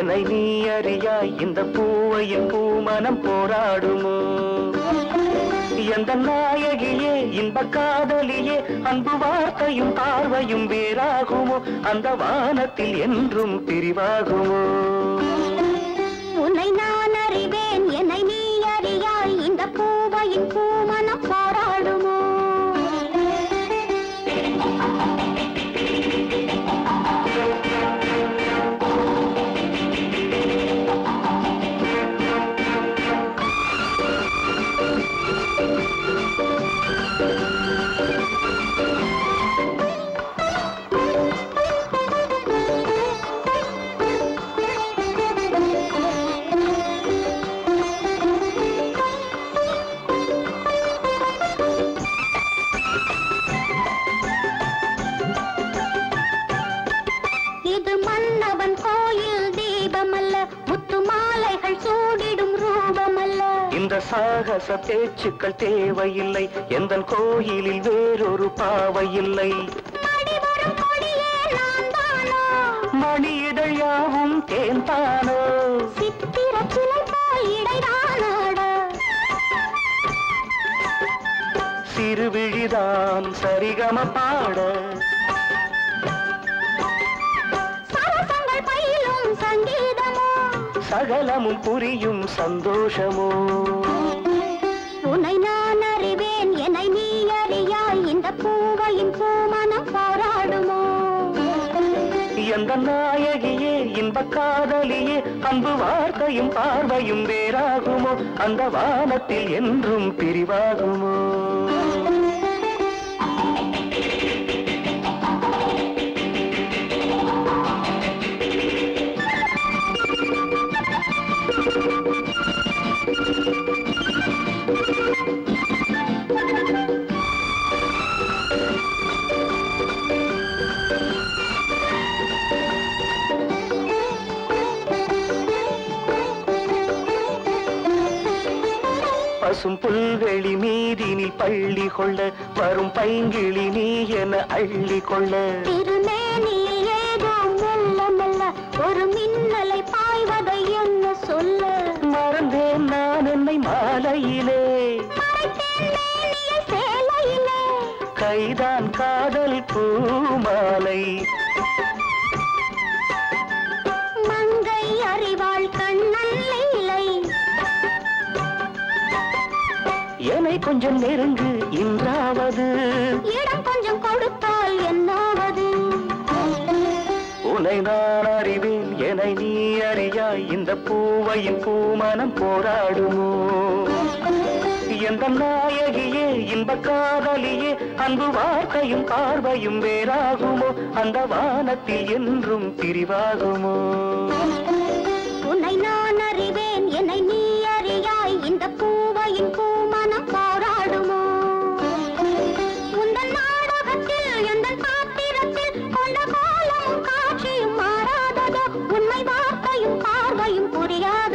என்னை நீ அறியாய் இந்த பூவையின் பூமனம் போராடுமோ எந்த நாயகியே இன்ப காதலியே அன்பு வார்த்தையும் பார்வையும் வேறாகுமோ அந்த வானத்தில் என்றும் பிரிவாகுமோ உன்னை நான் அறிவேன் என்னை நீ அறியாய் இந்த பூவையின் பூமனம் போராடுமோ இது மன்னவன் கோயில் தீபமல்ல முத்து மாலைகள் சூடிடும் ரூபமல்ல இந்த சாகச பேச்சுக்கள் தேவையில்லை எந்தன் கோயிலில் வேறொரு பாவை இல்லை மணி இதழ் யாவும் தேன்தானோ சித்திர சிலை போல் இடைதானாட சிறுவிழிதான் சரிகம பாட சகலமும் புரியும் சந்தோஷமோ உன்னை நான் அறிவேன் என்னை நீ அறியாய் இந்த பூவையின் பூமனம் போராடுமோ எந்த நாயகியே இன்ப காதலியே அன்பு வார்த்தையும் பார்வையும் வேறாகுமோ அந்த வானத்தில் என்றும் பிரிவாகுமோ பசும் புல்வெளி மீதினில் பள்ளி கொள்ள வரும் பைங்கிளி நீ என அள்ளி கொள்ள திருமேனியில் ஏதோ மெல்ல மெல்ல ஒரு மின்னலை பாய்வதை என்ன சொல்ல மறந்தேன் நான் என்னை மாலையிலே சேலையிலே கைதான் காதல் பூமாலை மங்கை அறிவாள் கண்ணல்லை என்னை கொஞ்சம் நெருங்கு இன்றாவது இடம் கொஞ்சம் கொடுத்தால் என்னாவது உன்னை நான் அறிவேன் என்னை நீ அறியாய் இந்த பூவையின் பூமனம் போராடுமோ எந்த நாயகியே இன்ப காதலியே அன்பு வார்த்தையும் பார்வையும் வேறாகுமோ அந்த வானத்தில் என்றும் பிரிவாகுமோ உன்னை நான் அறிவேன் என்னை நீ அறியாய் இந்த பூவையின் பூமனம் போராடுமோ உந்தன் நாடகத்தில் எந்தன் பாத்திரத்தில் கொண்ட காலமும் காட்சியும் மாறாததோ உண்மை வார்த்தையும் பார்வையும் புரியாத